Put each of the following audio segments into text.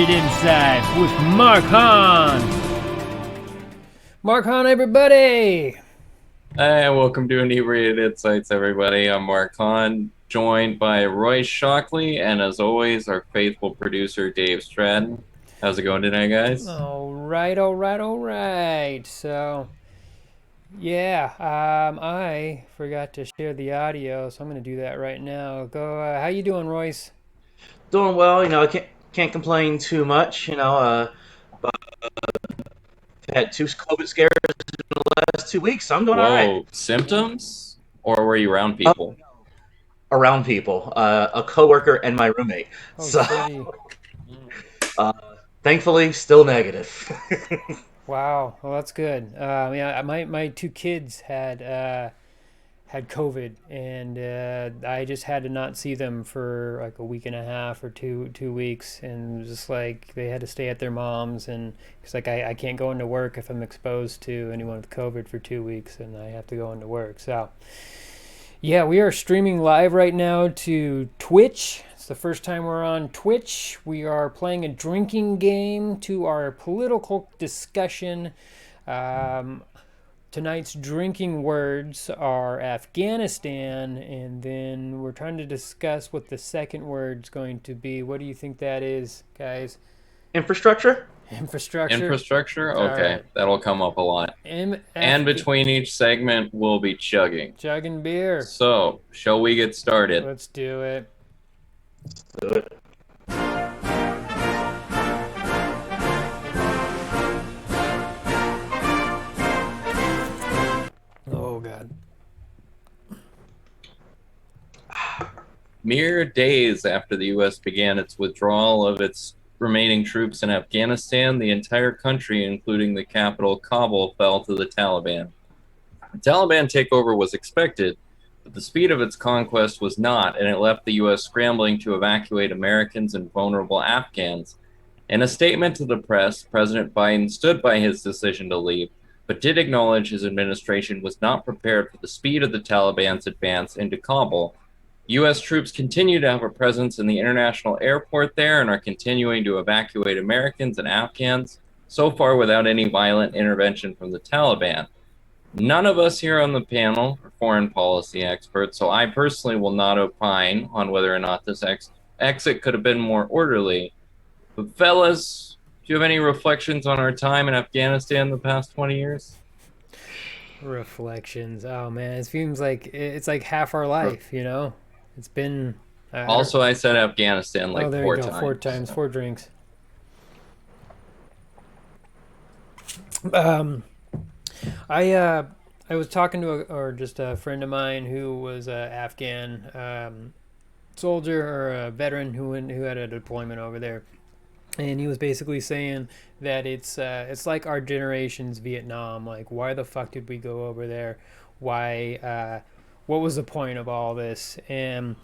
Inebriated Insights with Mark Haan. Mark Haan, everybody. Hey, welcome to Inebriated Insights, everybody. I'm Mark Haan, joined by Royce Shockley, and as always, our faithful producer, Dave Stratton. How's it going tonight, guys? All right. So, yeah, I forgot to share the audio, so I'm going to do that right now. Go. How you doing, Royce? Doing well, I can't complain too much, but I've had two COVID scares in the last 2 weeks, so I'm doing all right. Whoa, symptoms? Or were you around Oh, people? around people, a coworker and my roommate. Oh, So, shitty. uh, thankfully, still negative. Wow. Well, that's good. Yeah, my two kids had COVID, and I just had to not see them for like a week and a half or two weeks, and it was just like they had to stay at their mom's, and it's like I can't go into work if I'm exposed to anyone with COVID for 2 weeks, and I have to go into work. So yeah, we are streaming live right now to Twitch. It's the first time we're on Twitch. We are playing a drinking game to our political discussion. Um, Tonight's drinking words are Afghanistan, and then we're trying to discuss what the second word's going to be. What do you think that is, guys? Infrastructure? Infrastructure? Infrastructure? All Okay, right. that'll come up a lot. And MFG. between each segment, we'll be chugging. Chugging beer. So, shall we get started? Let's do it. Do it. Oh, God. Mere days after the U.S. began its withdrawal of its remaining troops in Afghanistan, the entire country, including the capital Kabul, fell to the Taliban. The Taliban takeover was expected, but the speed of its conquest was not, and it left the U.S. scrambling to evacuate Americans and vulnerable Afghans. In a statement to the press, President Biden stood by his decision to leave, but did acknowledge his administration was not prepared for the speed of the Taliban's advance into Kabul. U.S. troops continue to have a presence in the international airport there and are continuing to evacuate Americans and Afghans, so far without any violent intervention from the Taliban. None of us here on the panel are foreign policy experts, so I personally will not opine on whether or not this exit could have been more orderly. But fellas, do you have any reflections on our time in Afghanistan the past 20 years? Reflections. Oh, man. It seems like it's like half our life, you know? It's been. I don't. Also, I said Afghanistan Oh, like there you four go. Four times. times, 4 drinks. Um, I was talking to just a friend of mine who was a Afghan soldier or a veteran who had a deployment over there, and he was basically saying that it's like our generation's Vietnam. Like, why the fuck did we go over there? Why? What was the point of all this? And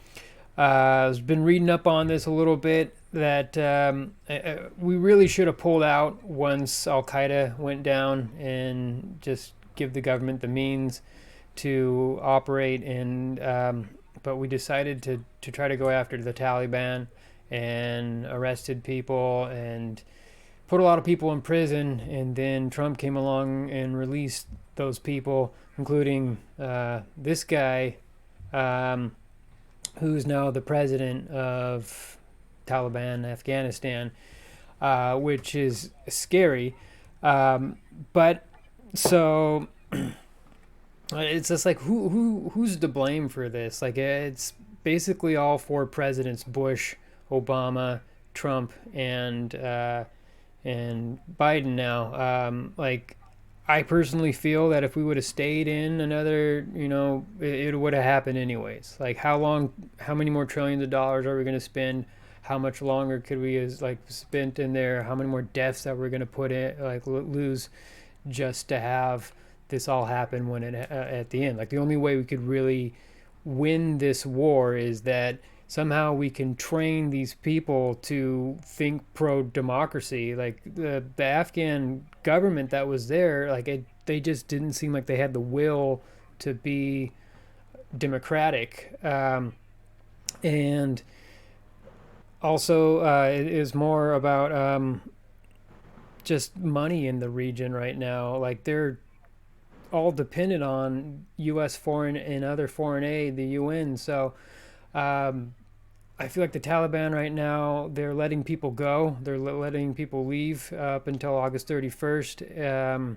I've been reading up on this a little bit. That we really should have pulled out once Al Qaeda went down, and just give the government the means to operate. And but we decided to try to go after the Taliban, and arrested people and put a lot of people in prison. And then Trump came along and released those people, including this guy, who's now the president of Taliban Afghanistan, which is scary. But so it's just like who's to blame for this? Like, it's basically all four presidents: Bush, Obama, Trump, and Biden now. Like, I personally feel that if we would have stayed in another, it would have happened anyways. Like, how many more trillions of dollars are we going to spend? How much longer could we spent in there? How many more deaths that we're going to put in, lose, just to have this all happen when it at the end? Like, the only way we could really win this war is that somehow we can train these people to think pro-democracy. Like, the Afghan government that was there, they just didn't seem like they had the will to be democratic. And Also, it is more about just money in the region right now. Like they're all dependent on U.S. foreign and other foreign aid, the UN. So um, I feel like the Taliban right now, they're letting people go. They're letting people leave up until August 31st,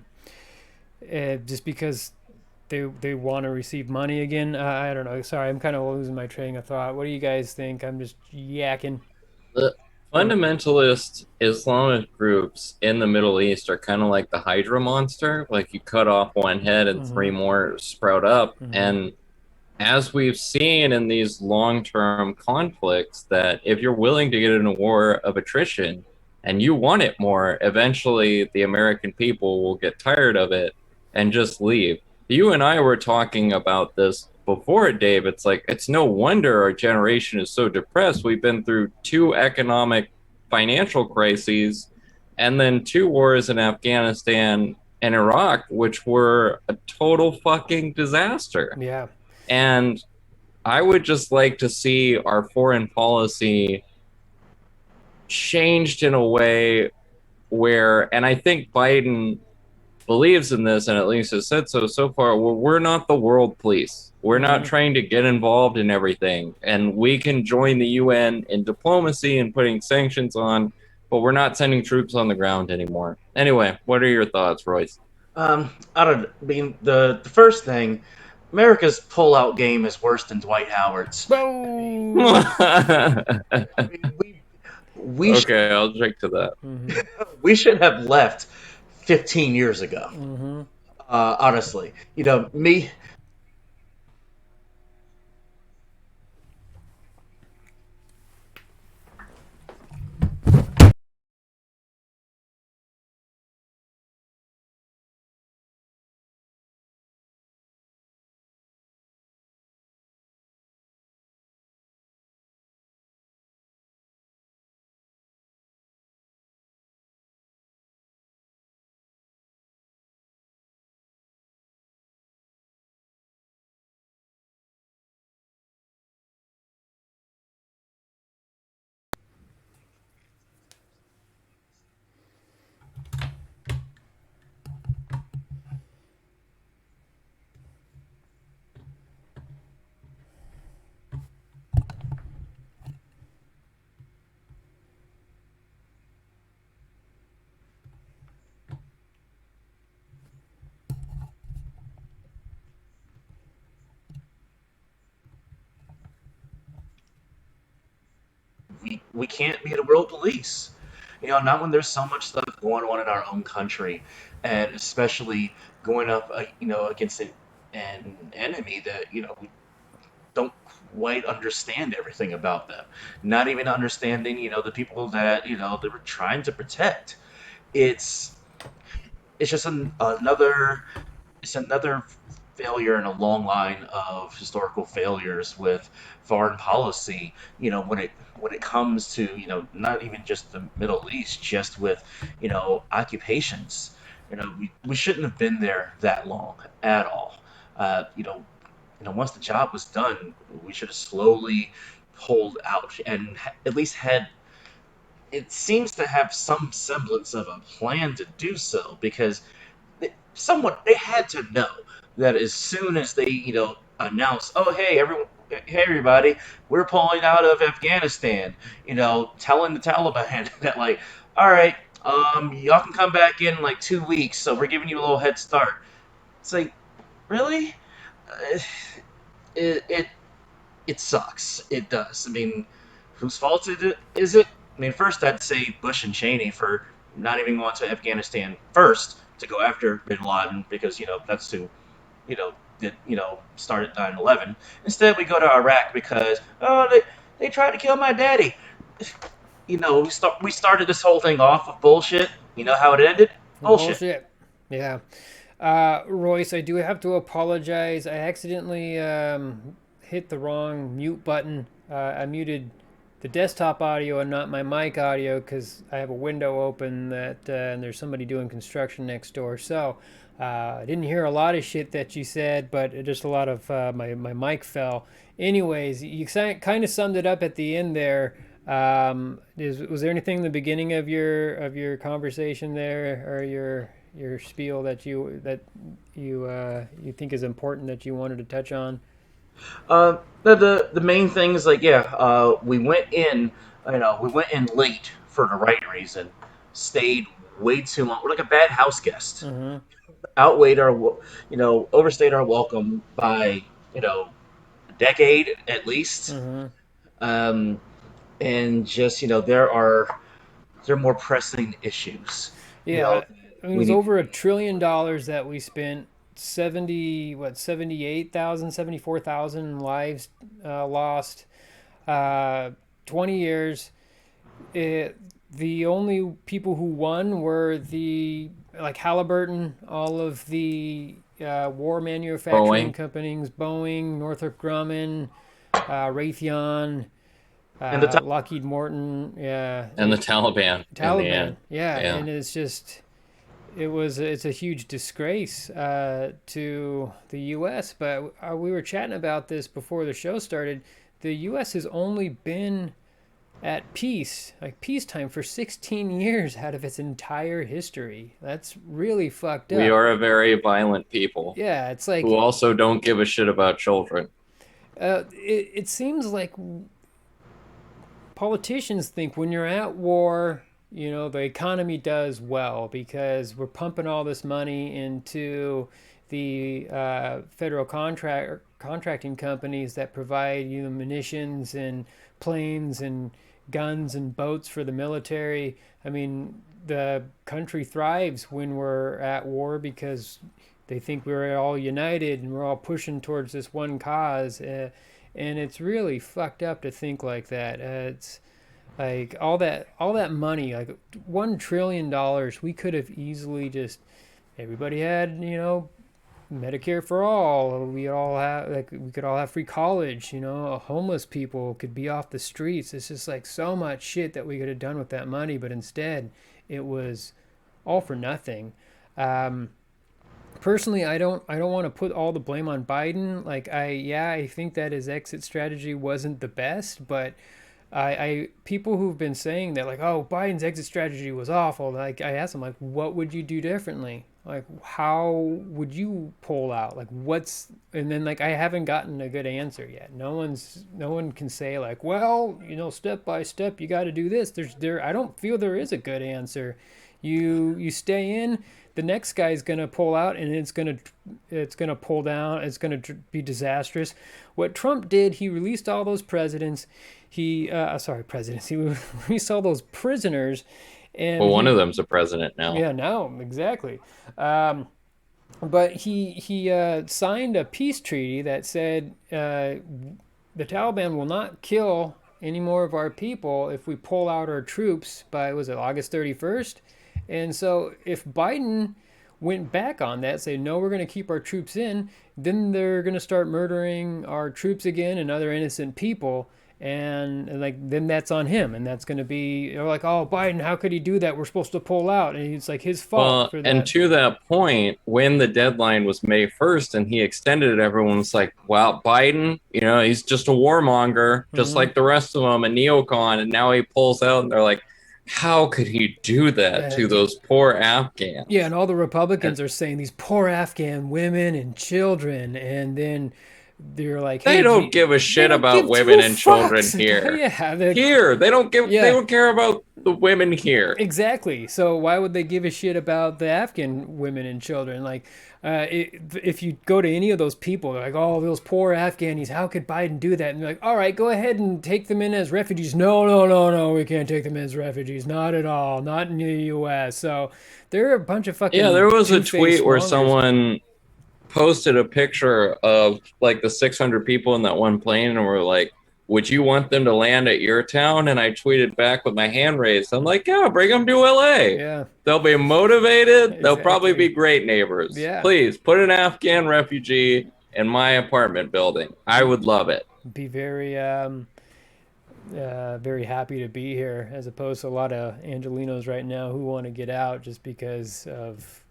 just because they want to receive money again. I don't know. Sorry, I'm kind of losing my train of thought. What do you guys think? I'm just yakking. The fundamentalist Islamic groups in the Middle East are kind of like the Hydra monster. Like you cut off one head and Mm-hmm. three more sprout up. Mm-hmm. And as we've seen in these long-term conflicts, that if you're willing to get in a war of attrition and you want it more, eventually the American people will get tired of it and just leave. You and I were talking about this before, Dave. It's like it's no wonder our generation is so depressed. We've been through two economic financial crises and then two wars in Afghanistan and Iraq, which were a total fucking disaster. Yeah. And I would just like to see our foreign policy changed in a way where, and I think Biden believes in this and at least has said so so far, where we're not the world police. We're not Mm-hmm. trying to get involved in everything. And we can join the UN in diplomacy and putting sanctions on, but we're not sending troops on the ground anymore. Anyway, what are your thoughts, Royce? I don't. I mean, the first thing, America's pullout game is worse than Dwight Howard's. Whoa. I mean, we should Okay, I'll drink to that. Mm-hmm. we should have left 15 years ago. Mm-hmm. Honestly, me. We can't be the world police. Not when there's so much stuff going on in our own country, and especially going up, against an enemy that we don't quite understand everything about them. Not even understanding, the people that they were trying to protect. It's it's just another failure in a long line of historical failures with foreign policy. When it comes to not even just the Middle East, just with occupations. We shouldn't have been there that long at all. Once the job was done, we should have slowly pulled out and at least had. It seems to have some semblance of a plan to do so because they had to know that as soon as they announce, oh hey everybody, we're pulling out of Afghanistan, telling the Taliban that, like, all right, y'all can come back in like 2 weeks, so we're giving you a little head start. It's like, really? Uh, it it it sucks. It does. I mean, whose fault is it? I mean, first I'd say Bush and Cheney for not even going to Afghanistan first to go after Bin Laden because that's who did started 9/11. Instead, we go to Iraq because they tried to kill my daddy. We started this whole thing off of bullshit. You know how it ended? Bullshit. Bullshit. Yeah. Royce, I do have to apologize. I accidentally hit the wrong mute button. I muted the desktop audio and not my mic audio because I have a window open and there's somebody doing construction next door. So I didn't hear a lot of shit that you said, but just a lot of my mic fell. Anyways, you kind of summed it up at the end there. Was there anything in the beginning of your conversation there, or your spiel that you think is important that you wanted to touch on? The main thing is like, yeah, we went in, we went in late for the right reason, stayed way too long. We're like a bad house guest. Mm-hmm. Outweighed our, overstayed our welcome by, a decade at least. Mm-hmm. Um, and just, there are more pressing issues. You know, Yeah, I mean, it we was need, over $1 trillion that we spent. 78,000, 74,000 lives lost. 20 years. It, the only people who won were the like Halliburton, all of the war manufacturing Boeing companies, Boeing, Northrop Grumman, Raytheon, and the Lockheed Martin, yeah, and the Taliban in the Taliban, end. yeah, Yeah. and it's a huge disgrace to the U.S. But we were chatting about this before the show started. The U.S. has only been at peace, like peacetime, for 16 years out of its entire history. That's really fucked We up. are a very violent people Yeah, it's who like also don't give a shit about children. it seems like politicians think when you're at war, the economy does well because we're pumping all this money into the federal contracting companies that provide munitions and planes and guns and boats for the military. I mean, the country thrives when we're at war because they think we're all united and we're all pushing towards this one cause. And it's really fucked up to think like that. It's like all that money, like $1 trillion, we could have easily just everybody had Medicare for all. We could all have free college. Homeless people could be off the streets. It's just like so much shit that we could have done with that money, but instead it was all for nothing. Um, Personally, I don't want to put all the blame on Biden. Like I think that his exit strategy wasn't the best, but I people who've been saying that, like, oh, Biden's exit strategy was awful. Like, I asked them, like, what would you do differently? Like, how would you pull out? Like, and then, like, I haven't gotten a good answer yet. No one can say, like, well, step by step you got to do this. I don't feel there is a good answer. You stay in, the next guy's going to pull out, and it's going to pull down. It's going to be disastrous. What Trump did, he released all those presidents. Presidents. He released all those prisoners, and Well, one of them's a president now. yeah, now exactly. But he signed a peace treaty that said the Taliban will not kill any more of our people if we pull out our troops by, was it August 31st? And so if Biden went back on that, say, no, we're going to keep our troops in, then they're going to start murdering our troops again and other innocent people. And like, then that's on him. And that's going to be, they're like, oh, Biden, how could he do that? We're supposed to pull out. And it's like his fault Well, for and that. to that point, when the deadline was May 1st and he extended it, everyone was like, wow, Biden, he's just a warmonger, just Mm-hmm. like the rest of them, a neocon. And now he pulls out and they're like, how could he do that to those poor Afghans? Yeah, and all the And Republicans are saying these poor Afghan women and children, and then they're like, they "Hey, don't give a they shit don't about give women two and children fucks." here. Yeah, Here, they yeah, don't care about the women here. exactly. So why would they give a shit about the Afghan women and children? Like, if you go to any of those people, they're like, "Oh, those poor Afghanis. How could Biden do that?" And they're like, "All right, go ahead and take them in as refugees." No, no, no, no. We can't take them as refugees. Not at all. Not in the U.S. So they're a bunch of Yeah, fucking there was a two-faced tweet where mongers. someone posted a picture of like the 600 people in that one plane and were like, would you want them to land at your town? And I tweeted back with my hand raised. I'm like, yeah, bring them to LA. Yeah, They'll be motivated. They'll probably be exactly. great neighbors. Yeah, Please put an Afghan refugee in my apartment building. I be would love it. be very happy to be here, as opposed to a lot of Angelinos right now who want to get out just because of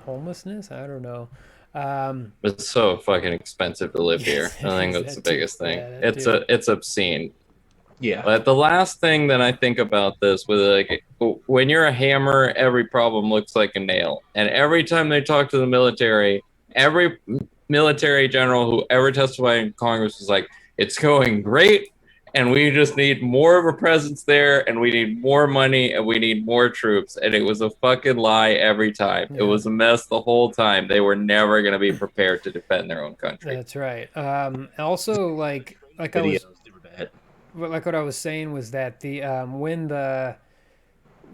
homelessness. I don't know. Um, It's so fucking expensive to live yes, here. I it think is that's the that too. biggest thing. Yeah, that too. It's obscene. Yeah. But the last thing that I think about this with like when you're a hammer, every problem looks like a nail. And every time they talk to the military, every military general who ever testified in Congress was like, "It's going great, and we just need more of a presence there, and we need more money, and we need more troops." And it was a fucking lie every time. It Yeah. was a mess the whole time. They were never going to be prepared to defend their own country. That's right. Also, like I was, Videos, they were bad. like what I was saying was that the when the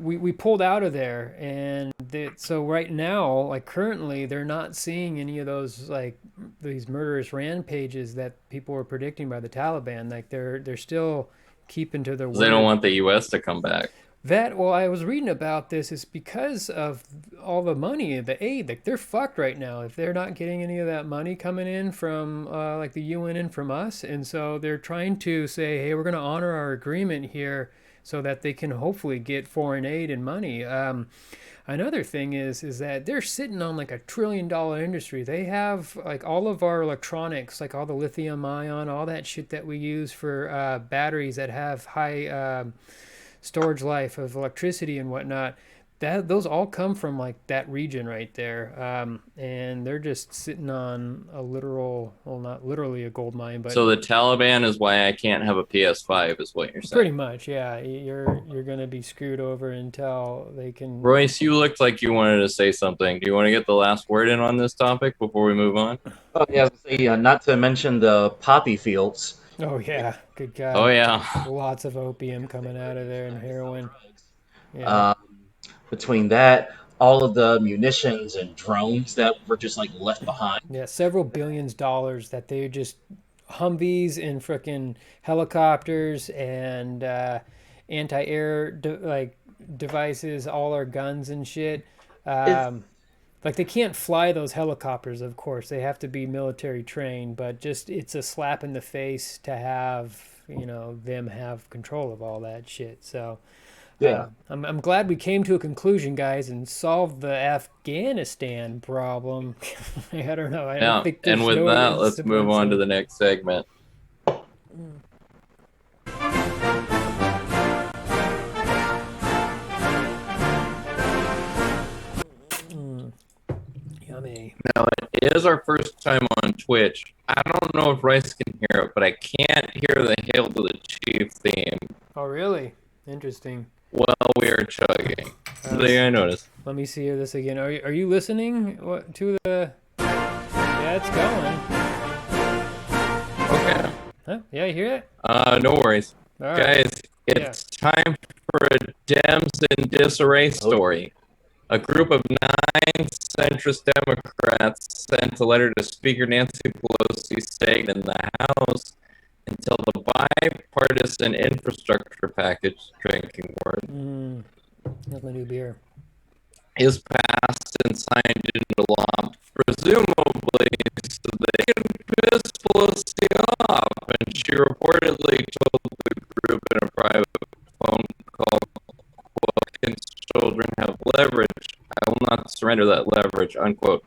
we pulled out of there, and so right now, like currently, they're not seeing any of those like these murderous rampages that people were predicting by the Taliban. Like they're still keeping to their They don't word. want the U.S. to come back. That, well, I was reading about this, is because of all the money, the aid. Like they're fucked right now if they're not getting any of that money coming in from like the UN and from us, and so they're trying to say, hey, we're going to honor our agreement here so that they can hopefully get foreign aid and money. Another thing is that they're sitting on like $1 trillion industry. They have like all of our electronics, like all the lithium ion, all that shit that we use for batteries that have high storage life of electricity and whatnot. That those all come from like that region right there, and they're just sitting on a literal, well, not literally a gold mine, but So the Taliban is why I can't have a PS5, is what you're pretty saying. much, yeah. You're gonna be screwed over until they can. Royce, you looked like you wanted to say something. Do you want to get the last word in on this topic before we move on? Oh yeah, I was gonna say, not to mention the poppy fields. Oh yeah, good Oh God, yeah. lots of opium coming out of there and heroin. Yeah. Um, Between that, all of the munitions and drones that were just like left behind. Yeah, several billions dollars that they just Humvees and frickin' helicopters and anti-air like devices, all our guns and shit. It's Like they can't fly those helicopters, of course. They have to be military trained, but just it's a slap in the face to have, them have control of all that shit. So yeah. I'm glad we came to a conclusion, guys, and solved the Afghanistan problem. I don't know. I don't Yeah. think And there's with no that, let's simple move on to answer. the next segment. Yummy. Now, it is our first time on Twitch. I don't know if Rice can hear it, but I can't hear the Hail to the Chief theme Oh, really? Interesting. while we are chugging. Uh, Something I noticed. Let me see this again. Are you listening to the? Yeah, it's going. Okay. Huh? Yeah, you hear it? No worries. All right. Guys, Yeah. it's time for a Dems in disarray story. A group of 9 centrist Democrats sent a letter to Speaker Nancy Pelosi saying in the House until the bipartisan infrastructure package, drinking word, That's my new beer. is passed and signed into law, presumably so they can piss Pelosi off. And she reportedly told the group in a private phone call, quote, "Can children have leverage? I will not surrender that leverage," unquote.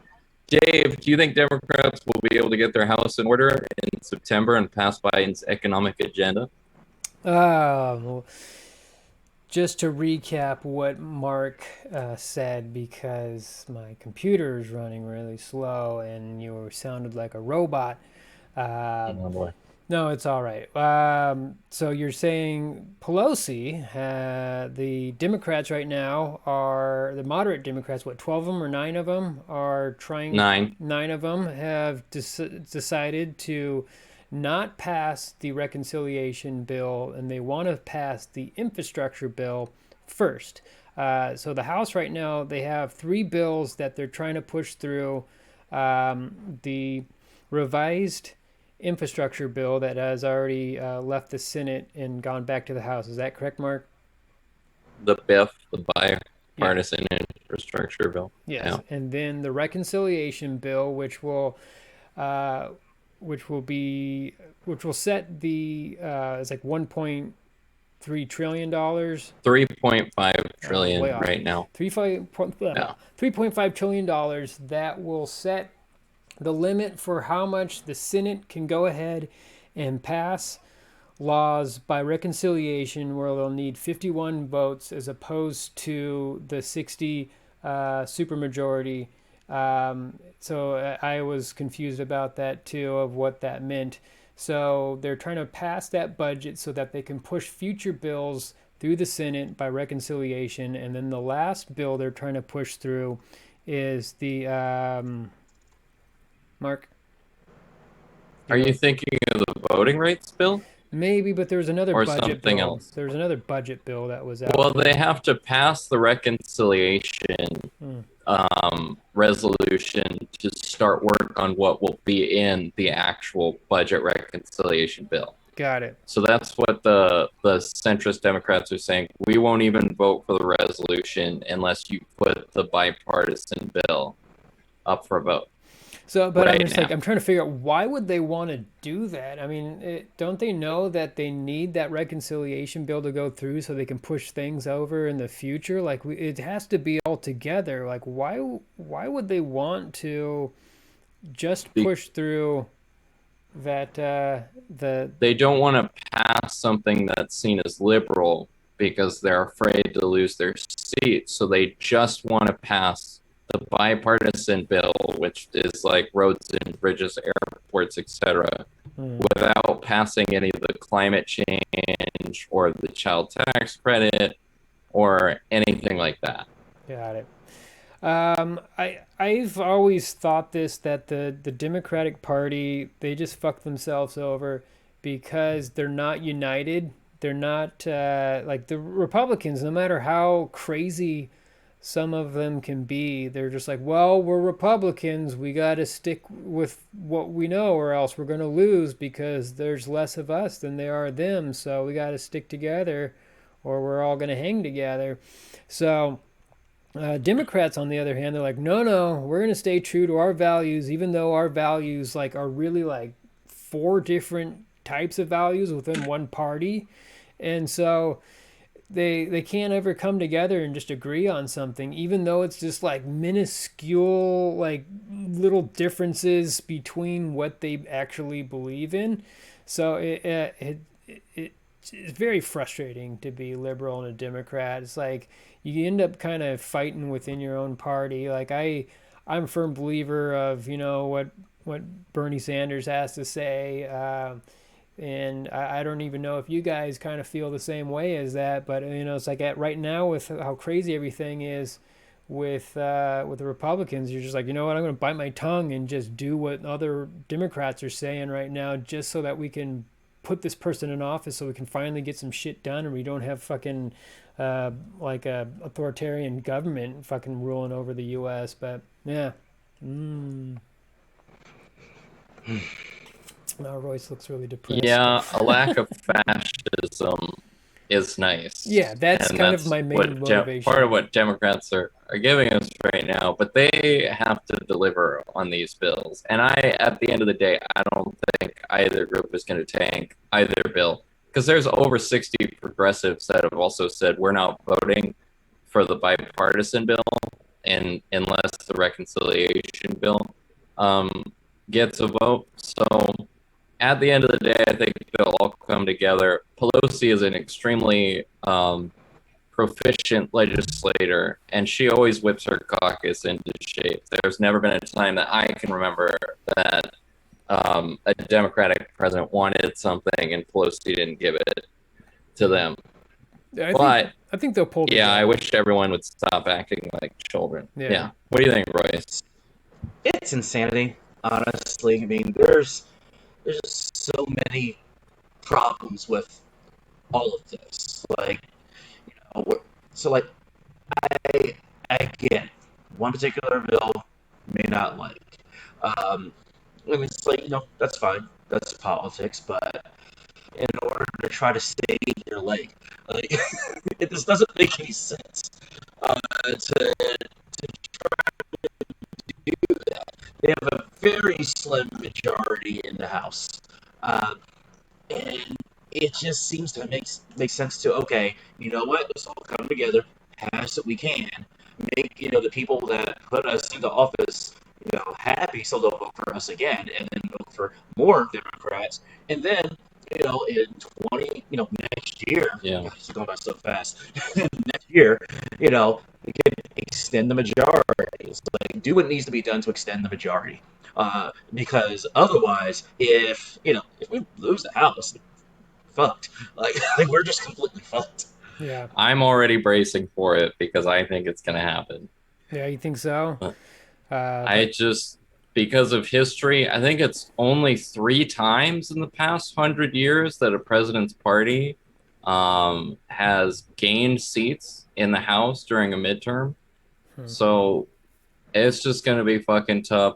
Dave, do you think Democrats will be able to get their house in order in September and pass Biden's economic agenda? Well, just to recap what Mark said, because my computer is running really slow and you sounded like a robot. Oh boy. No, it's all right. So you're saying Pelosi, the Democrats right now are the moderate Democrats. What, 12 of them or 9 of them are trying? 9. 9 of them have decided to not pass the reconciliation bill, and they want to pass the infrastructure bill first. So the House right now, they have 3 bills that they're trying to push through. The revised infrastructure bill that has already left the Senate and gone back to the House. Is that correct, Mark? The BIF, the bipartisan infrastructure bill. Yes. Yeah. And then the reconciliation bill, which will set the it's like 1.3 trillion dollars. 3.5 trillion way off. right now. 3.5 trillion dollars that will set the limit for how much the Senate can go ahead and pass laws by reconciliation where they'll need 51 votes as opposed to the 60 supermajority. So I was confused about that too, of what that meant. So they're trying to pass that budget so that they can push future bills through the Senate by reconciliation. And then the last bill they're trying to push through is the Mark. Are you thinking of the voting rights bill Maybe, but there was another or budget something bill. else? There was another budget bill that was out. Well, they have to pass the reconciliation resolution to start work on what will be in the actual budget reconciliation bill. Got it. So that's what the centrist Democrats are saying. We won't even vote for the resolution unless you put the bipartisan bill up for a vote. So, but I'm Right just now. like, I'm trying to figure out why would they want to do that? I mean, don't they know that they need that reconciliation bill to go through so they can push things over in the future? Like, it has to be all together. Like, why would they want to just push through that They don't want to pass something that's seen as liberal because they're afraid to lose their seat. So they just want to pass the bipartisan bill, which is like roads and bridges, airports, etc., without passing any of the climate change or the child tax credit or anything like that. Got it. I've always thought that the Democratic Party, they just fuck themselves over because they're not united. They're not like the Republicans. No matter how crazy some of them can be, they're just like, well, we're Republicans. We got to stick with what we know, or else we're going to lose because there's less of us than there are them. So we got to stick together, or we're all going to hang together. So. Democrats, on the other hand, they're like, no, we're going to stay true to our values, even though our values like are really like 4 different types of values within one party. And so they can't ever come together and just agree on something, even though it's just like minuscule, like little differences between what they actually believe in. So it's very frustrating to be liberal and a Democrat. It's like you end up kind of fighting within your own party. Like I'm a firm believer of what Bernie Sanders has to say, and I don't even know if you guys kind of feel the same way as that. But it's like right now with how crazy everything is with the Republicans, you're just like, you know what, I'm going to bite my tongue and just do what other Democrats are saying right now, just so that we can put this person in office so we can finally get some shit done and we don't have fucking like a authoritarian government fucking ruling over the U.S. But yeah. Now Royce looks really depressed. Yeah, a lack of fascism is nice. Yeah, that's and kind that's of my main motivation. Part of what Democrats are giving us right now, but they have to deliver on these bills. And at the end of the day, I don't think either group is going to tank either bill. Because there's over 60 progressives that have also said we're not voting for the bipartisan bill unless the reconciliation bill gets a vote. So at the end of the day, I think they'll all come together. Pelosi is an extremely proficient legislator, and she always whips her caucus into shape. There's never been a time that I can remember that a Democratic president wanted something and Pelosi didn't give it to them. I think they'll pull together. Yeah, I wish everyone would stop acting like children. Yeah. What do you think, Royce? It's insanity, honestly. I mean, there's just so many problems with all of this. Like, so like, I get one particular bill may not like. I mean, it's like, that's fine. That's politics, but in order to try to save your leg, like, it just doesn't make any sense to try to do that. They have a very slim majority in the House, and it just seems to make sense to, okay, you know what, let's all come together, pass what we can, make the people that put us into office happy, so they'll vote for us again, and then vote for more Democrats, and then in 20, next year, Yeah. God, it's going by so fast. Next year, we can extend the majority. It's like, do what needs to be done to extend the majority. Because otherwise, if we lose the House, fucked. Like we're just completely fucked. Yeah. I'm already bracing for it because I think it's going to happen. Yeah, you think so? I just, because of history, I think it's only 3 times in the past 100 years that a president's party has gained seats in the House during a midterm. So it's just going to be fucking tough.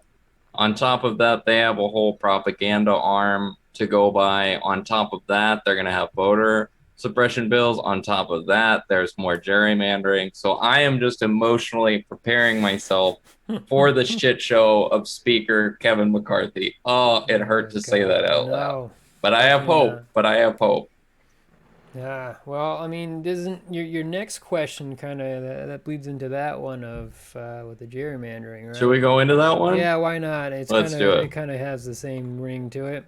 On top of that, they have a whole propaganda arm to go by. On top of that, they're going to have voter suppression bills. On top of that, there's more gerrymandering. So I am just emotionally preparing myself for the shit show of Speaker Kevin McCarthy. Oh, it hurt to say that out loud. No. But I have Definitely hope. not. But I have hope. Yeah. Well, I mean, doesn't your next question kind of that bleeds into that one of with the gerrymandering, right? Should we go into that one? Yeah, why not? It's Let's kind of do it. it kind of has the same ring to it.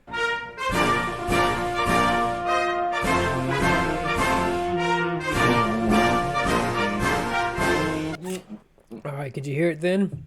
All right, could you hear it then?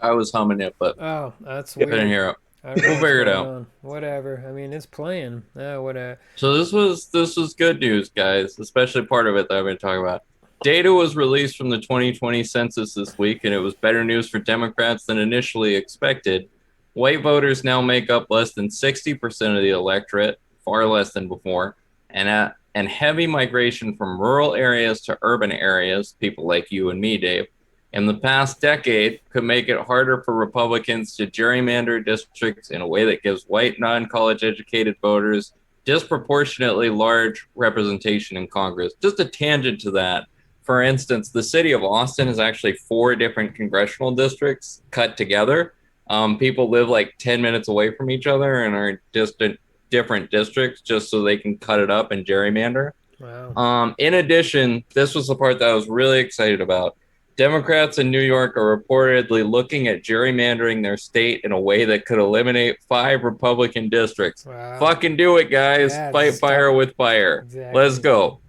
I was humming it, but Oh, that's couldn't weird. hear it. I don't know We'll what's figure it going out. on. Whatever. I mean, it's playing. Whatever. So this was good news, guys, especially part of it that I've been talking about. Data was released from the 2020 census this week, and it was better news for Democrats than initially expected. White voters now make up less than 60% of the electorate, far less than before, and heavy migration from rural areas to urban areas, people like you and me, Dave, in the past decade could make it harder for Republicans to gerrymander districts in a way that gives white non-college educated voters disproportionately large representation in Congress. Just a tangent to that. For instance, the city of Austin has actually 4 different congressional districts cut together. People live like 10 minutes away from each other and are just in different districts just so they can cut it up and gerrymander. Wow. In addition, this was the part that I was really excited about. Democrats in New York are reportedly looking at gerrymandering their state in a way that could eliminate 5 Republican districts. Wow. Fucking do it, guys. Yeah, Fight fire with fire. Exactly. Let's go.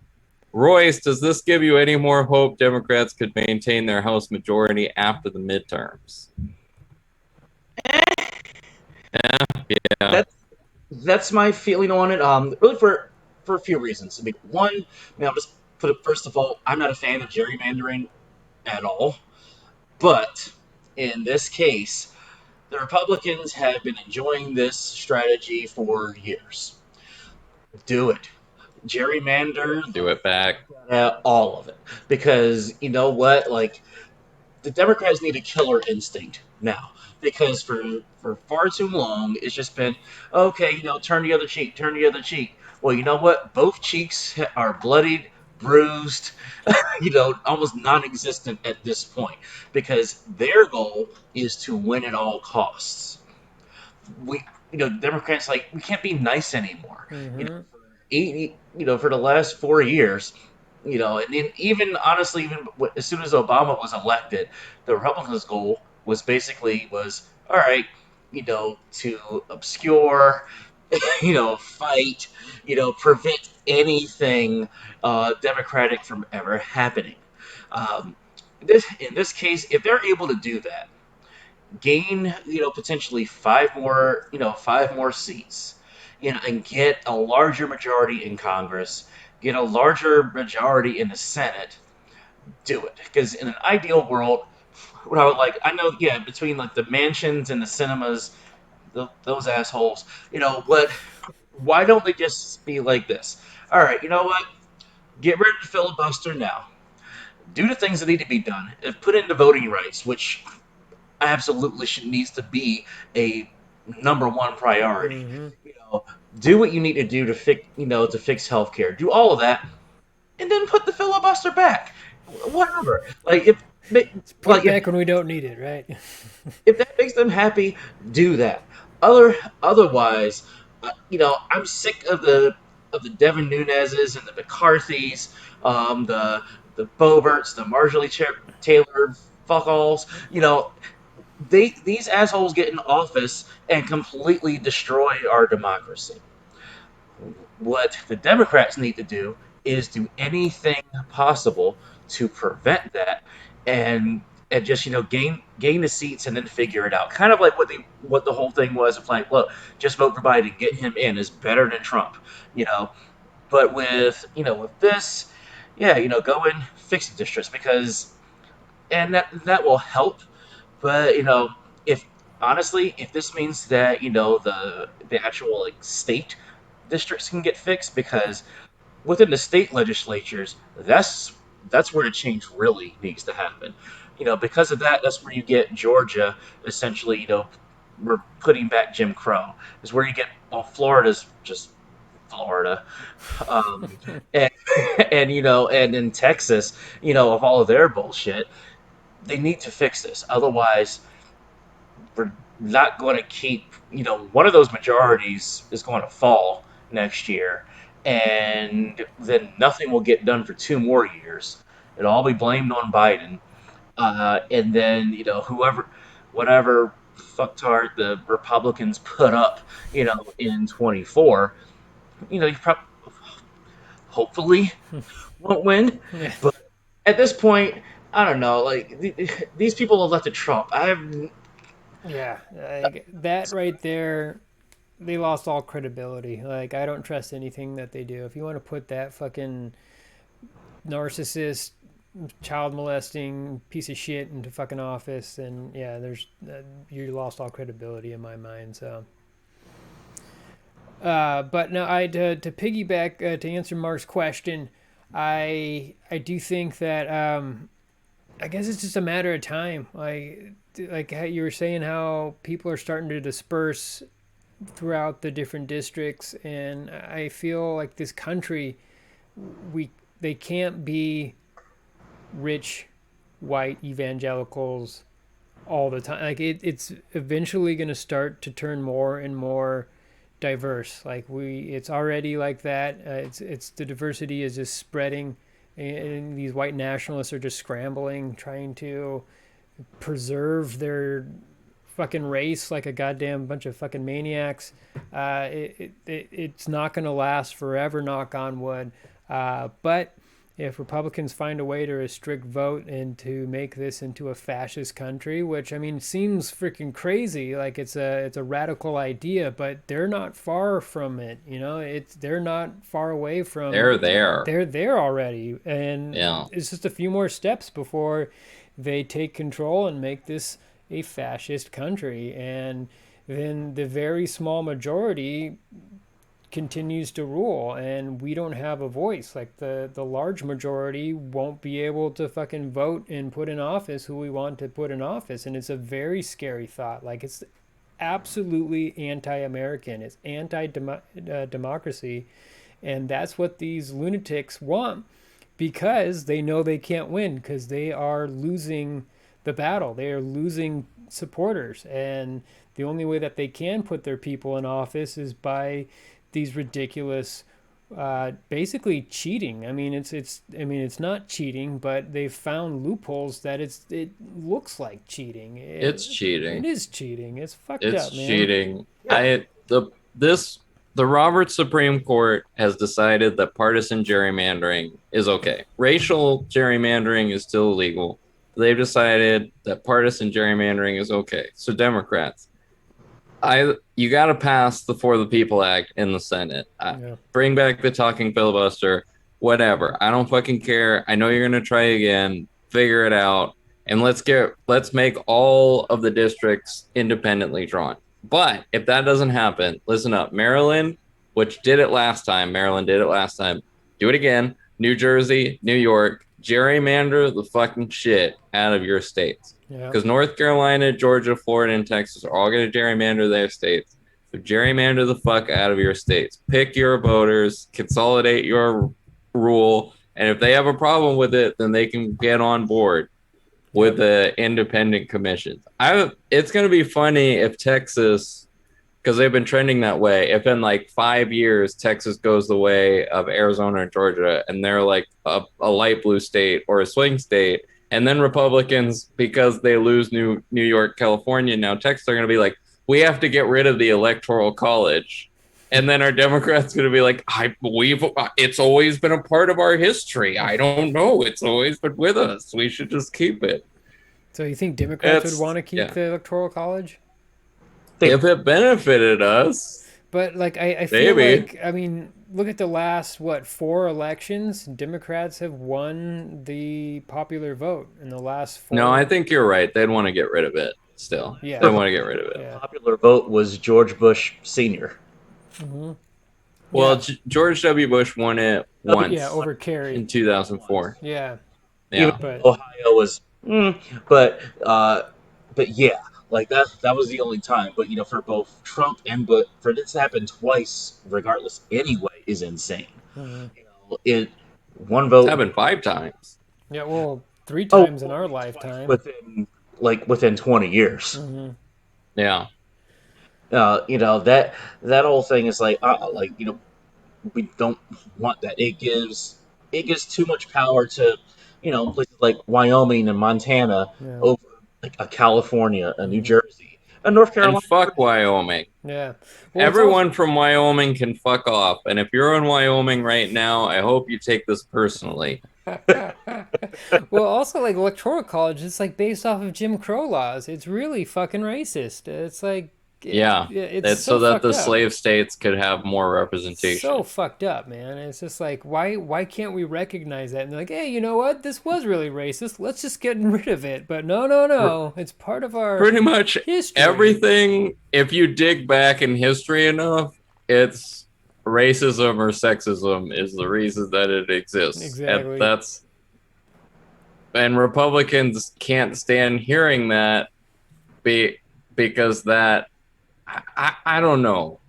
Royce, does this give you any more hope Democrats could maintain their House majority after the midterms? Yeah. That's my feeling on it. Really for a few reasons. I mean, one, I'll just put it first of all, I'm not a fan of gerrymandering at all, but in this case, the Republicans have been enjoying this strategy for years. Do it. Gerrymander. Do it back. All of it. Because you know what? Like, the Democrats need a killer instinct now. Because for far too long, it's just been, okay, turn the other cheek, turn the other cheek. Well, you know what? Both cheeks are bloodied, bruised, almost non existent at this point. Because their goal is to win at all costs. Democrats, like, we can't be nice anymore. Mm-hmm. For the last 4 years, and then even honestly, even as soon as Obama was elected, the Republicans' goal was all right, to obscure, fight, prevent anything Democratic from ever happening. In this case, if they're able to do that, gain potentially 5 more seats, and get a larger majority in Congress, get a larger majority in the Senate, do it. Because in an ideal world, what I would like, I know, yeah, between like the mansions and the cinemas, those assholes, what? Why don't they just be like this? All right, you know what? Get rid of the filibuster now. Do the things that need to be done. Put in the voting rights, which absolutely needs to be a number one priority. Mm-hmm. Do what you need to do to fix healthcare. Do all of that, and then put the filibuster back. Whatever. Like if Put it back when we don't need it, right? if that makes them happy, do that. Otherwise, I'm sick of the Devin Nuneses and the McCarthys, the Boberts, the Marjorie Taylor fuckalls. These assholes get in office and completely destroy our democracy. What the Democrats need to do is do anything possible to prevent that, and just gain the seats and then figure it out. Kind of like what the whole thing was of like, look, just vote for Biden, get him in is better than Trump, you know. But with this, yeah, go and fix the districts because and that will help. But if honestly, if this means that the actual like state districts can get fixed, because within the state legislatures, that's where the change really needs to happen. Because of that, that's where you get Georgia essentially. We're putting back Jim Crow. Is where you get Florida's just Florida, and and in Texas, of all of their bullshit. They need to fix this. Otherwise, we're not going to keep, one of those majorities is going to fall next year, and then nothing will get done for 2 more years. It'll all be blamed on Biden. And then, whatever fucktard the Republicans put up, in 24, you hopefully won't win. Yeah. But at this point, I don't know. Like these people have left a Trump. I have Yeah, like that right there, they lost all credibility. Like I don't trust anything that they do. If you want to put that fucking narcissist, child molesting piece of shit into fucking office, then yeah, there's you lost all credibility in my mind. So, but no, to piggyback to answer Mark's question, I do think that I guess it's just a matter of time. Like how you were saying, how people are starting to disperse throughout the different districts, and I feel like this country, they can't be rich white evangelicals all the time. Like it's eventually going to start to turn more and more diverse. Like it's already like that. It's the diversity is just spreading, and these white nationalists are just scrambling, trying to preserve their fucking race like a goddamn bunch of fucking maniacs. It's not going to last forever, knock on wood. But if Republicans find a way to restrict vote and to make this into a fascist country, which I mean seems freaking crazy, like it's a radical idea, but they're not far from it. They're not far away from. They're there. They're there already, and Yeah. it's just a few more steps before they take control and make this a fascist country, and then the very small majority continues to rule, and we don't have a voice. Like the large majority won't be able to fucking vote and put in office who we want to put in office, and it's a very scary thought. Like it's absolutely anti-American. It's anti-democracy, and that's what these lunatics want, because they know they can't win, because they are losing the battle. They are losing supporters, and the only way that they can put their people in office is by these ridiculous, basically cheating. I mean, it's not cheating, but they've found loopholes that it looks like cheating. It's cheating. It is cheating. It's fucked It's up, man. cheating. The Roberts Supreme Court has decided that partisan gerrymandering is okay. Racial gerrymandering is still illegal. They've decided that partisan gerrymandering is okay. So Democrats, you got to pass the For the People Act in the Senate. Bring back the talking filibuster, whatever. I don't fucking care. I know you're going to try again. Figure it out. And let's make all of the districts independently drawn. But if that doesn't happen, listen up. Maryland, which did it last time. Maryland did it last time. Do it again. New Jersey, New York, gerrymander the fucking shit out of your states. Because North Carolina, Georgia, Florida, and Texas are all going to gerrymander their states. So gerrymander the fuck out of your states. Pick your voters, consolidate your rule, and if they have a problem with it, then they can get on board with the independent commissions. It's going to be funny if Texas, because they've been trending that way, if in like 5 years Texas goes the way of Arizona and Georgia, and they're like a light blue state or a swing state, and then Republicans, because they lose New York, California, now Texas are going to be like, we have to get rid of the Electoral College And then our Democrats going to be like, it's always been a part of our history. I don't know. It's always been with us. We should just keep it. So you think Democrats would want to keep Yeah. the Electoral College? If it benefited us. But like I feel like, I mean, look at the last 4 elections. Democrats have won the popular vote in the last 4. No, I think you're right. They'd want to get rid of it still. Yeah. They want to get rid of it. Yeah. The popular vote was George Bush Sr. Mm-hmm. Well, yeah. George W. Bush won it once. Yeah, over Kerry in 2004. Yeah. Yeah. Even but Ohio was, but yeah, like that was the only time. But for both Trump and for this to happen twice, regardless, anyway, is insane. Mm-hmm. One vote. It's happened 5 times. Yeah, well, 3 times in our lifetime. Within 20 years. Mm-hmm. Yeah. That whole thing is we don't want that. It gives too much power to, places like Wyoming and Montana over like a California, a New Jersey, a North Carolina. And fuck Wyoming. Yeah. Well, everyone from Wyoming can fuck off. And if you're in Wyoming right now, I hope you take this personally. Well, also like Electoral College, it's like based off of Jim Crow laws. It's really fucking racist. It's like it's so that the slave states could have more representation. So fucked up, man. It's just like why can't we recognize that? And they're like, hey, you know what? This was really racist. Let's just get rid of it. But no. It's part of our pretty much history. Everything. If you dig back in history enough, it's racism or sexism is the reason that it exists. Exactly. And Republicans can't stand hearing that because that. I don't know.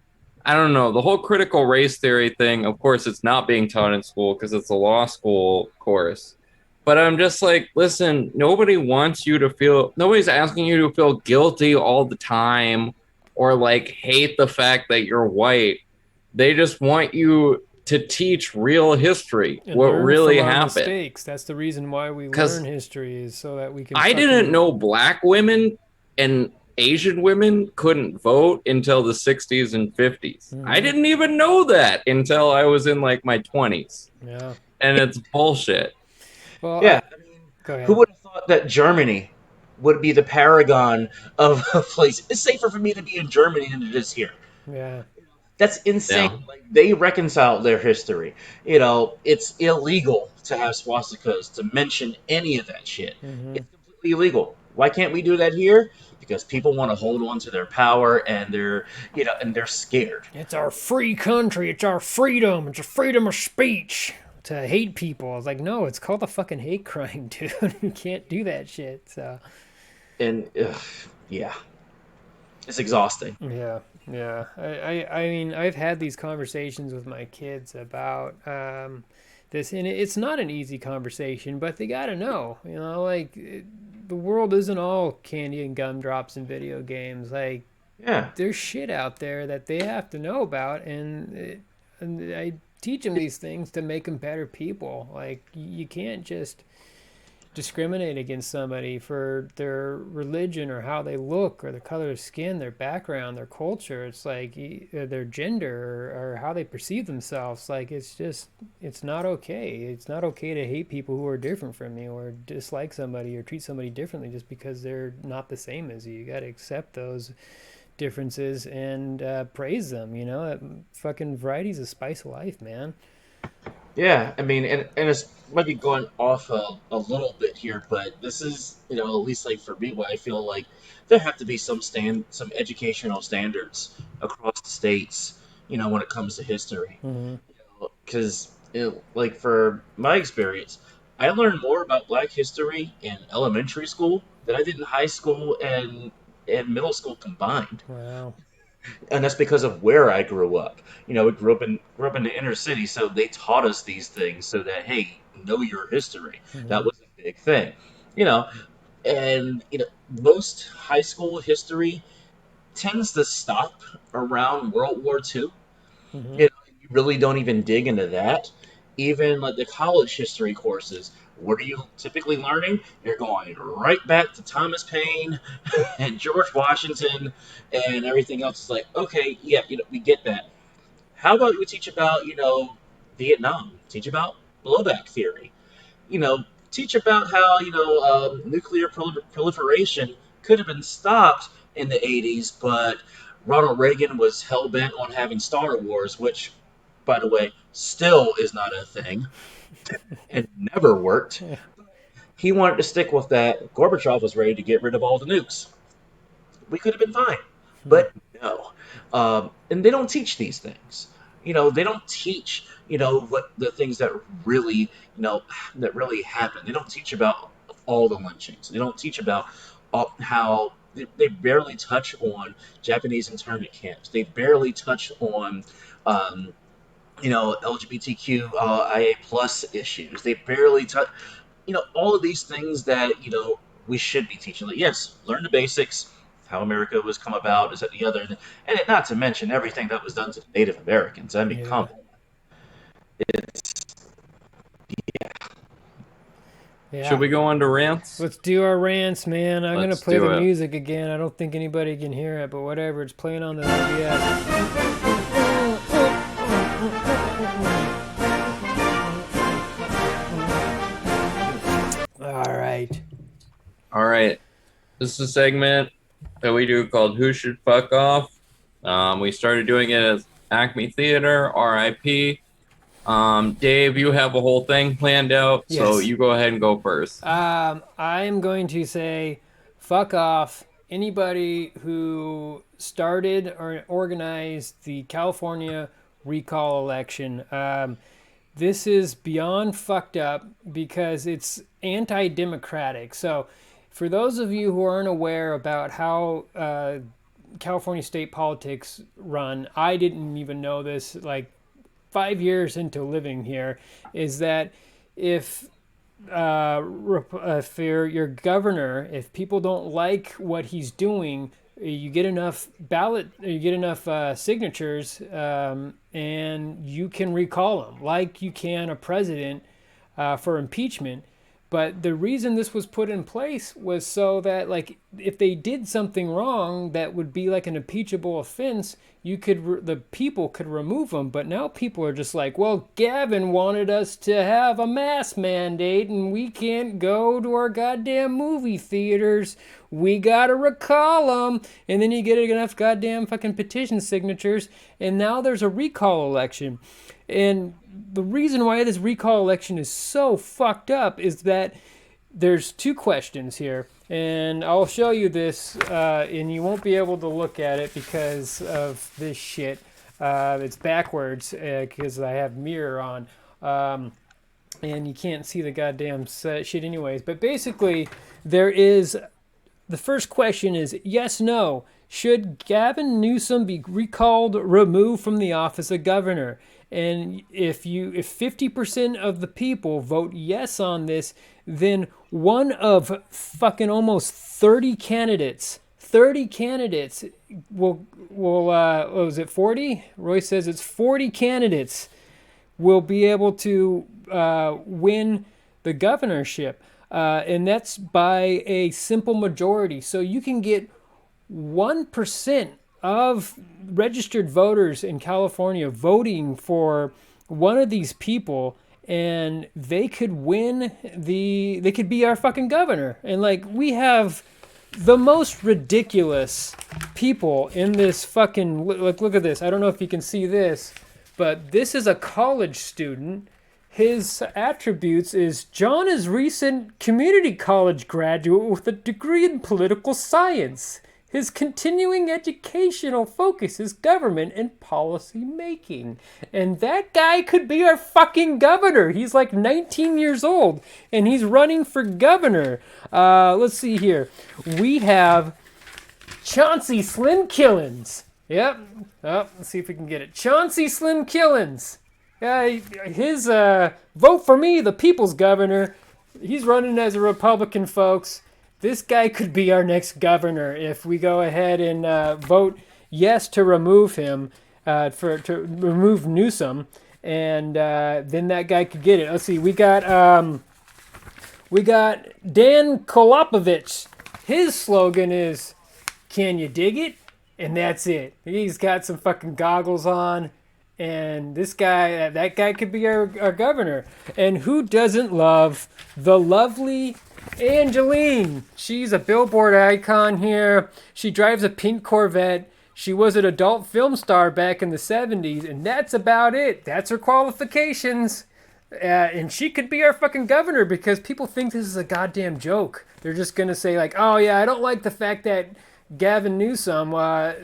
The whole critical race theory thing, of course, it's not being taught in school because it's a law school course. But I'm just like, listen, nobody's asking you to feel guilty all the time or like hate the fact that you're white. They just want you to teach real history, and what really happened. Mistakes. That's the reason why we learn history, is so that we can. I didn't know black women and Asian women couldn't vote until the 60s and 50s. Mm-hmm. I didn't even know that until I was in like my 20s. Yeah. And it's bullshit. Well, yeah. Go ahead. Who would have thought that Germany would be the paragon of a place? It's safer for me to be in Germany than it is here. Yeah. That's insane. Yeah. Like, they reconcile their history. It's illegal to have swastikas, to mention any of that shit. Mm-hmm. It's completely illegal. Why can't we do that here? Because people want to hold on to their power, and they're scared. It's our free country. It's our freedom. It's a freedom of speech to hate people. I was like, no, it's called a fucking hate crime, dude. You can't do that shit. So, and yeah, it's exhausting. Yeah. I mean, I've had these conversations with my kids about this, and it's not an easy conversation, but they gotta know, the world isn't all candy and gumdrops and video games. Like, yeah, there's shit out there that they have to know about, and I teach them these things to make them better people. Like, you can't just discriminate against somebody for their religion or how they look or the color of skin, their background, their culture. It's like their gender or how they perceive themselves. Like, it's not okay. It's not okay to hate people who are different from you or dislike somebody or treat somebody differently just because they're not the same as you. You got to accept those differences and praise them. Fucking variety's the spice of life, man. Yeah, I mean, and it's maybe going off a little bit here, but this is, at least like for me, what I feel like there have to be some educational standards across the states, when it comes to history. Because, like for my experience, I learned more about Black history in elementary school than I did in high school and middle school combined. Wow. And that's because of where I grew up. We grew up in the inner city, so they taught us these things so that, hey, know your history. Mm-hmm. That was a big thing. And most high school history tends to stop around World War II. Mm-hmm. You really don't even dig into that. Even like the college history courses, what are you typically learning? You're going right back to Thomas Paine and George Washington and everything else. It's like, okay, yeah, we get that. How about we teach about, Vietnam? Teach about blowback theory. You know, teach about how, nuclear proliferation could have been stopped in the 80s, but Ronald Reagan was hell bent on having Star Wars, which, by the way, still is not a thing and never worked. He wanted to stick with that. Gorbachev was ready to get rid of all the nukes. We could have been fine. But no. And they don't teach these things. They don't teach, what the things that really, that really happen. They don't teach about all the lynchings. They don't teach about how they barely touch on Japanese internment camps. They barely touch on, LGBTQ IA plus issues. They barely touch, all of these things that, we should be teaching. Like, yes, learn the basics, how America was come about, is that the other, and not to mention everything that was done to the Native Americans. I mean, come Yeah. on. It's, Yeah. Should we go on to rants? Let's do our rants, man. I'm going to Let's play do the it. music again. I don't think anybody can hear it, but whatever. It's playing on the OBS. All right. All right. This is a segment that we do called Who Should Fuck Off. We started doing it as Acme Theater, RIP. Dave, you have a whole thing planned out, so Yes. you go ahead and go first. I'm going to say fuck off anybody who started or organized the California recall election. This is beyond fucked up because it's anti-democratic. So for those of you who aren't aware about how California state politics run, I didn't even know this like 5 years into living here, is that if for your governor, if people don't like what he's doing, you get enough signatures, and you can recall him, like you can a president for impeachment. But the reason this was put in place was so that, like, if they did something wrong that would be like an impeachable offense, the people could remove them. But now people are just like, well, Gavin wanted us to have a mask mandate, and we can't go to our goddamn movie theaters. We gotta recall them. And then you get enough goddamn fucking petition signatures, and now there's a recall election. And the reason why this recall election is so fucked up is that there's two questions here. And I'll show you this, and you won't be able to look at it because of this shit. It's backwards because I have mirror on. And you can't see the goddamn shit anyways. But basically, the first question is yes, no. Should Gavin Newsom be recalled, removed from the office of governor? And if 50% of the people vote yes on this, then one of fucking almost 30 candidates will was it 40? Royce says it's 40 candidates will be able to win the governorship. And that's by a simple majority. So you can get 1% of registered voters in California voting for one of these people, and they could they could be our fucking governor. And like, we have the most ridiculous people in this fucking, look at this. I don't know if you can see this, but this is a college student. His attributes is John is recent community college graduate with a degree in political science. His continuing educational focus is government and policy making. And that guy could be our fucking governor. He's like 19 years old, and he's running for governor. Let's see here. We have Chauncey Slim Killins. Yep. Let's see if we can get it. Chauncey Slim Killins. His vote for me, the people's governor. He's running as a Republican, folks. This guy could be our next governor if we go ahead and vote yes to remove him, to remove Newsom, and then that guy could get it. Let's see, we got Dan Kolopovich. His slogan is, "Can you dig it?" And that's it. He's got some fucking goggles on, And this guy, that guy could be our governor. And who doesn't love the lovely Angeline? She's a billboard icon here. She drives a pink Corvette. She was an adult film star back in the 70s, and that's about it. That's her qualifications. And she could be our fucking governor because people think this is a goddamn joke. They're just going to say, like, oh, yeah, I don't like the fact that Gavin Newsom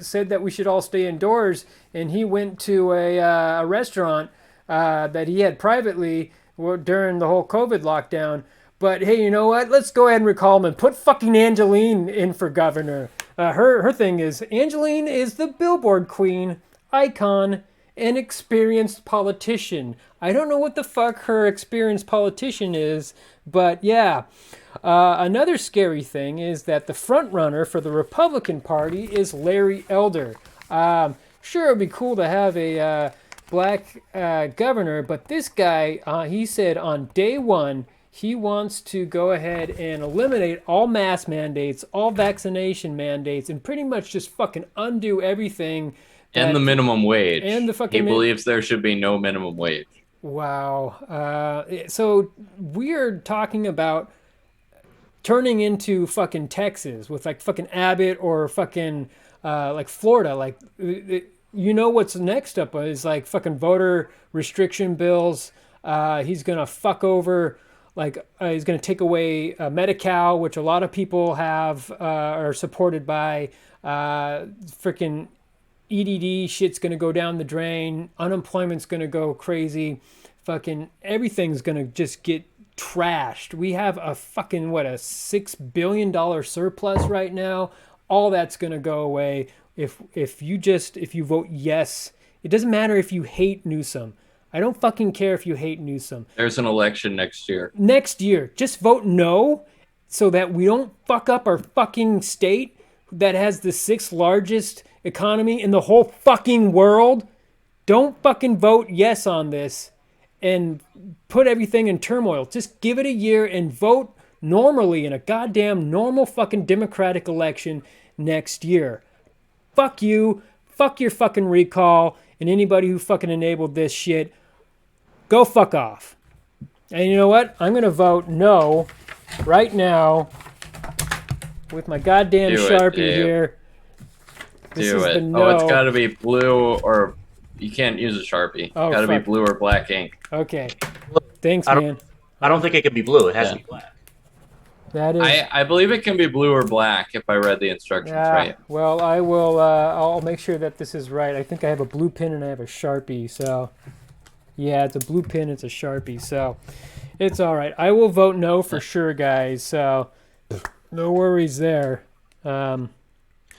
said that we should all stay indoors, and he went to a restaurant that he had privately during the whole COVID lockdown. But hey, you know what? Let's go ahead and recall him and put fucking Angeline in for governor. Her thing is Angeline is the billboard queen, icon, and experienced politician. I don't know what the fuck her experienced politician is, but yeah. Another scary thing is that the front runner for the Republican Party is Larry Elder. Sure, it would be cool to have a black governor, but this guy, he said on day one, he wants to go ahead and eliminate all mask mandates, all vaccination mandates, and pretty much just fucking undo everything. And the minimum wage. And the fucking he believes there should be no minimum wage. Wow. So we're talking about turning into fucking Texas with like fucking Abbott or fucking like Florida. Like, you know what's next up is like fucking voter restriction bills. He's going to fuck over, like he's going to take away Medi-Cal, which a lot of people have are supported by. Freaking EDD shit's going to go down the drain. Unemployment's going to go crazy. Fucking everything's going to just get trashed. We have a fucking, what, a $6 billion surplus right now. All that's going to go away if you vote yes. It doesn't matter if you hate Newsom. I don't fucking care if you hate Newsom. There's an election next year. Next year. Just vote no so that we don't fuck up our fucking state that has the 6th largest economy in the whole fucking world. Don't fucking vote yes on this and put everything in turmoil. Just give it a year and vote normally in a goddamn normal fucking democratic election next year. Fuck you. Fuck your fucking recall and anybody who fucking enabled this shit. Go fuck off. And you know what? I'm going to vote no right now with my goddamn Sharpie here. Do it. No. Oh, it's got to be blue or you can't use a Sharpie. Oh, got to be blue or black ink. Okay. Thanks, man. I don't think it can be blue. It has to be black. That is. I believe it can be blue or black if I read the instructions right. Well, I will. I'll make sure that this is right. I think I have a blue pen and I have a Sharpie. So, yeah, it's a blue pen. It's a Sharpie. So, it's all right. I will vote no for sure, guys. So, no worries there. All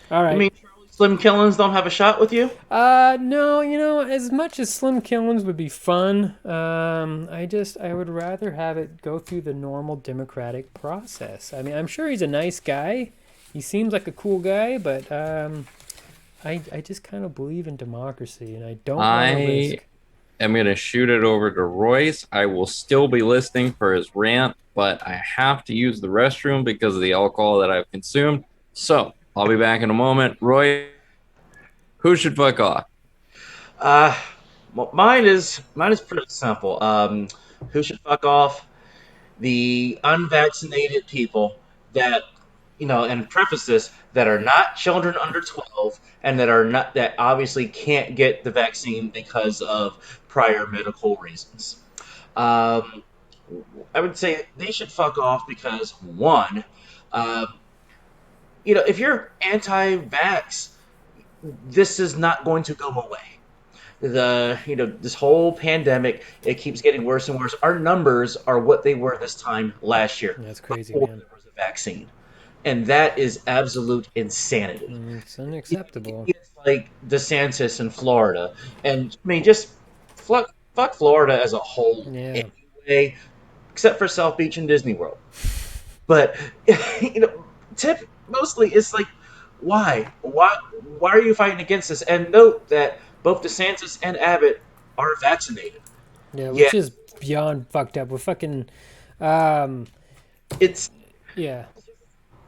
right. You mean Slim Killins don't have a shot with you? No, you know, as much as Slim Killins would be fun, I would rather have it go through the normal democratic process. I mean, I'm sure he's a nice guy. He seems like a cool guy, but I just kind of believe in democracy, and I don't want to risk. I'm going to shoot it over to Royce. I will still be listening for his rant, but I have to use the restroom because of the alcohol that I've consumed. So, I'll be back in a moment. Roy, who should fuck off? Well, mine is pretty simple. Who should fuck off? The unvaccinated people that, and preface this, that are not children under 12 and that obviously can't get the vaccine because of prior medical reasons. I would say they should fuck off because, one, if you're anti-vax, this is not going to go away. This whole pandemic, it keeps getting worse and worse. Our numbers are what they were this time last year. That's crazy, before man. there was a vaccine. And that is absolute insanity. It's unacceptable. It's like DeSantis in Florida. And, I mean, just fuck Florida as a whole. Yeah. Anyway, except for South Beach and Disney World. But, mostly it's like, why are you fighting against this? And note that both DeSantis and Abbott are vaccinated. Yeah, which is beyond fucked up. We're fucking it's yeah.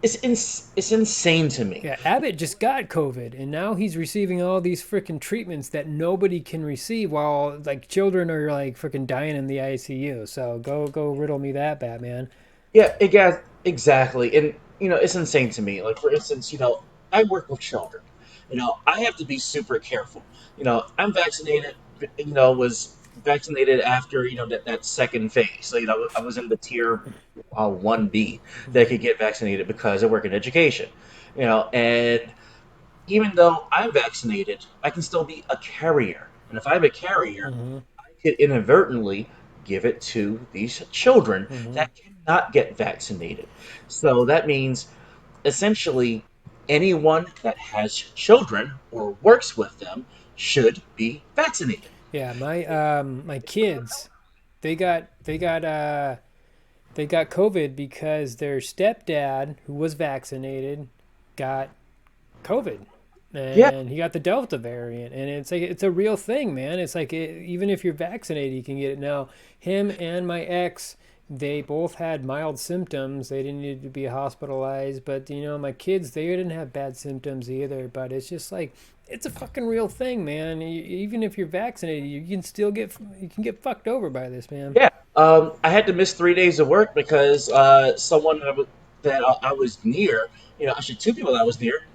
it's insane to me. Yeah, Abbott just got COVID, and now he's receiving all these freaking treatments that nobody can receive, while like children are like freaking dying in the ICU. So go riddle me that, Batman. Yeah, exactly. And, it's insane to me. Like, for instance, I work with children. I have to be super careful. I'm vaccinated, was vaccinated after, that second phase. So, I was in the tier 1B that could get vaccinated because I work in education. And even though I'm vaccinated, I can still be a carrier. And if I'm a carrier, Mm-hmm. could inadvertently give it to these children Mm-hmm. that cannot get vaccinated. So that means essentially anyone that has children or works with them should be vaccinated. Yeah, my kids, they got they got they got COVID because their stepdad, who was vaccinated, got COVID, Yeah, and he got the Delta variant, and it's like it's a real thing, man. It's like even if you're vaccinated, you can get it now. Him and my ex, they both had mild symptoms. They didn't need to be hospitalized, but my kids, they didn't have bad symptoms either. But it's just like it's a fucking real thing, man. Even if you're vaccinated, you can get fucked over by this, man. yeah. I had to miss 3 days of work because someone that I was near, actually two people that I was near,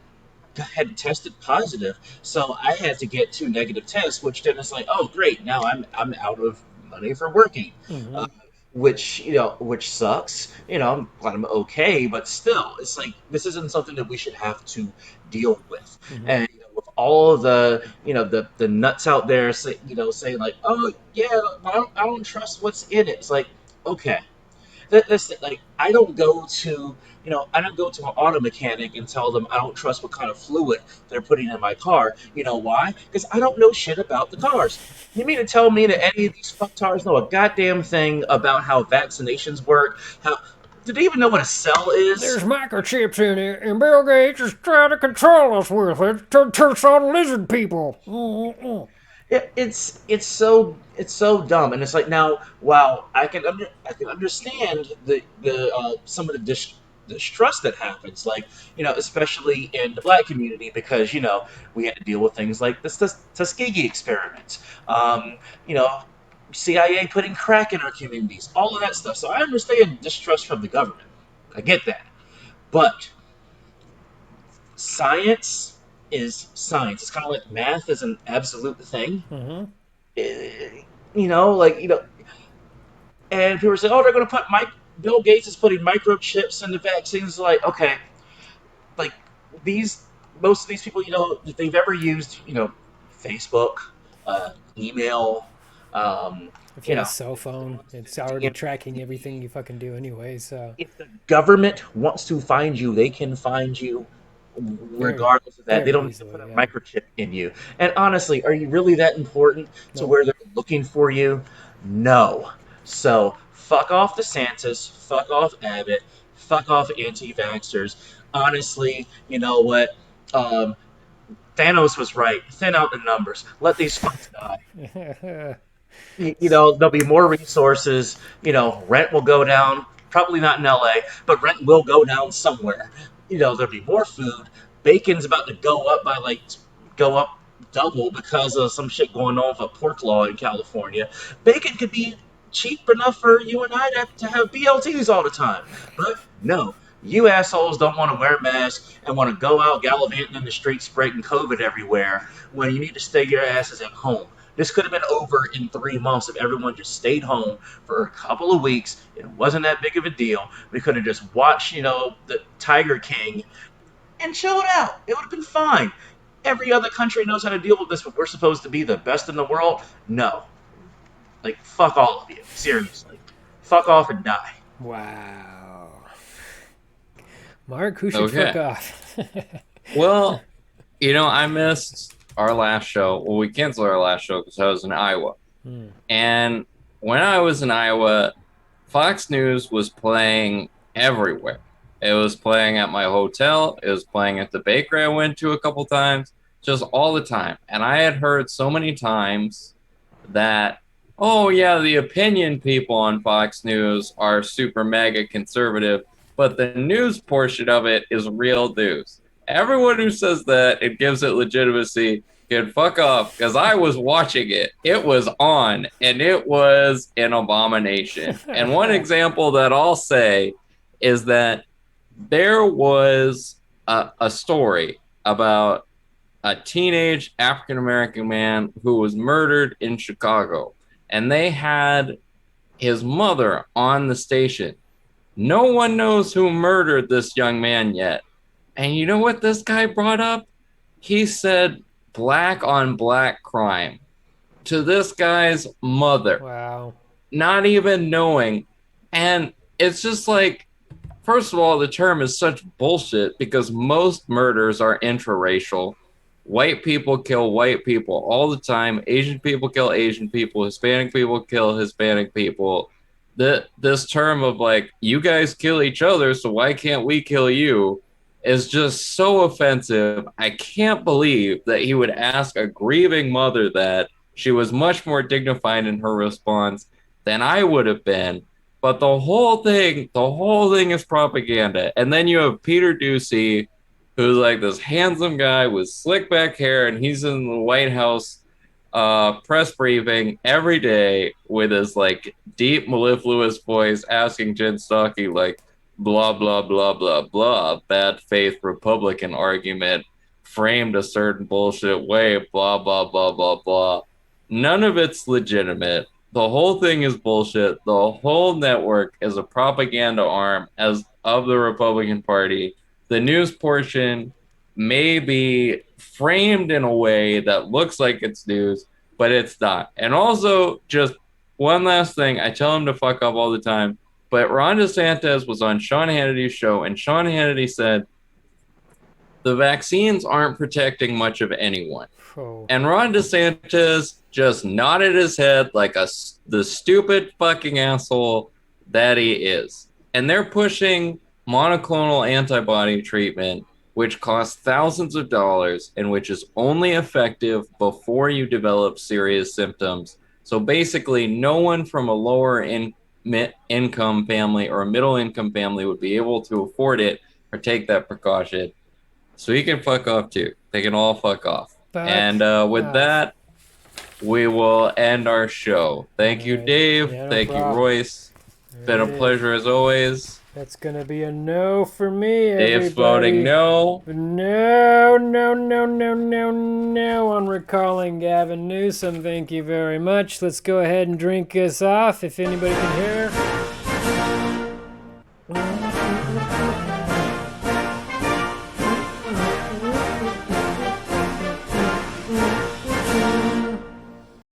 had tested positive, so I had to get two negative tests. Which then it's like, oh great, now I'm out of money for working, Mm-hmm. uh, which sucks. I'm glad I'm okay, but still, it's like this isn't something that we should have to deal with. Mm-hmm. And with all of the the nuts out there, saying like, oh yeah, I don't trust what's in it. It's like, okay, this like I don't go to an auto mechanic and tell them I don't trust what kind of fluid they're putting in my car. You know why? Because I don't know shit about the cars. You mean to tell me that any of these fucktards know a goddamn thing about how vaccinations work? How do they even know what a cell There's is? microchips in it, and Bill Gates is trying to control us with it to turn on lizard people. Mm-mm. It's so dumb, and it's like, now, wow, I can understand the some of the distrust that happens, like, especially in the black community, because we had to deal with things like this Tuskegee experiment, um, you know CIA putting crack in our communities, all of that stuff. So I understand distrust from the government. I get that, but science is science. It's kind of like math is an absolute thing. Mm-hmm. Eh, like, and people say, "Oh, they're going to put Bill Gates is putting microchips in the vaccines." Like, okay, like these most of these people, if they've ever used, Facebook, email, um, If you you have a know, cell phone, it's already internet, tracking everything you fucking do anyway. So if the government wants to find you, they can find you very, regardless of that. They very don't need to put a easily. Yeah. microchip in you. And honestly, are you really that important to Nope. where they're looking for you? No. So fuck off DeSantis, fuck off Abbott, fuck off anti-vaxxers. Honestly, you know what? Um, Thanos was right. Thin out the numbers. Let these fucks die. There'll be more resources. Rent will go down. Probably not in LA, but rent will go down somewhere. There'll be more food. Bacon's about to go up double because of some shit going on with a pork law in California. Bacon could be cheap enough for you and I to have BLTs all the time. But no, you assholes don't want to wear masks and want to go out gallivanting in the streets spreading COVID everywhere when you need to stay your asses at home. This could have been over in 3 months if everyone just stayed home for a couple of weeks. It wasn't that big of a deal. We could have just watched, the Tiger King and chilled out. It would have been fine. Every other country knows how to deal with this, but we're supposed to be the best in the world? No. Like, fuck all of you. Seriously. Fuck off and die. Wow. Mark, who should fuck Okay. off? Well, I missed our last show. Well, we canceled our last show because I was in Iowa. Hmm. And when I was in Iowa, Fox News was playing everywhere. It was playing at my hotel. It was playing at the bakery I went to a couple times, just all the time. And I had heard so many times that, oh, yeah, the opinion people on Fox News are super mega conservative. but the news portion of it is real news. Everyone who says that and gives it legitimacy can fuck off, because I was watching it. It was on, and it was an abomination. And one example that I'll say is that there was a story about a teenage African American man who was murdered in Chicago, and they had his mother on the station. No one knows who murdered this young man yet. And you know what this guy brought up? He said black on black crime to this guy's mother. Wow. Not even knowing. And it's just like, first of all, the term is such bullshit because most murders are intraracial. White people kill white people all the time. Asian people kill Asian people. Hispanic people kill Hispanic people. This term of like, you guys kill each other, so why can't we kill you, is just so offensive. I can't believe that he would ask a grieving mother that. She was much more dignified in her response than I would have been. But the whole thing is propaganda. And then you have Peter Ducey, who's like this handsome guy with slick back hair, and he's in the White House press briefing every day with his like deep mellifluous voice asking Jen Psaki like blah blah blah blah blah, bad faith Republican argument framed a certain bullshit way, blah blah blah blah blah. None of it's legitimate. The whole thing is bullshit. The whole network is a propaganda arm as of the Republican Party. The news portion may be framed in a way that looks like it's news, but it's not. And also, just one last thing, I tell him to fuck up all the time, but Ron DeSantis was on Sean Hannity's show, and Sean Hannity said, the vaccines aren't protecting much of anyone. Oh. And Ron DeSantis just nodded his head like the stupid fucking asshole that he is. And they're pushing monoclonal antibody treatment, which costs thousands of dollars and which is only effective before you develop serious symptoms. So basically, no one from a lower income family or a middle income family would be able to afford it or take that precaution. So he can fuck off too. They can all fuck off. And with that, we will end our show. Thank you, Dave. Yeah, no Thank problem. you, Royce. Been a pleasure as always. That's gonna be a no for me, Dave's everybody. voting no. No, no, no, no, no, no on recalling Gavin Newsom. Thank you very much. Let's go ahead and drink us off if anybody can hear.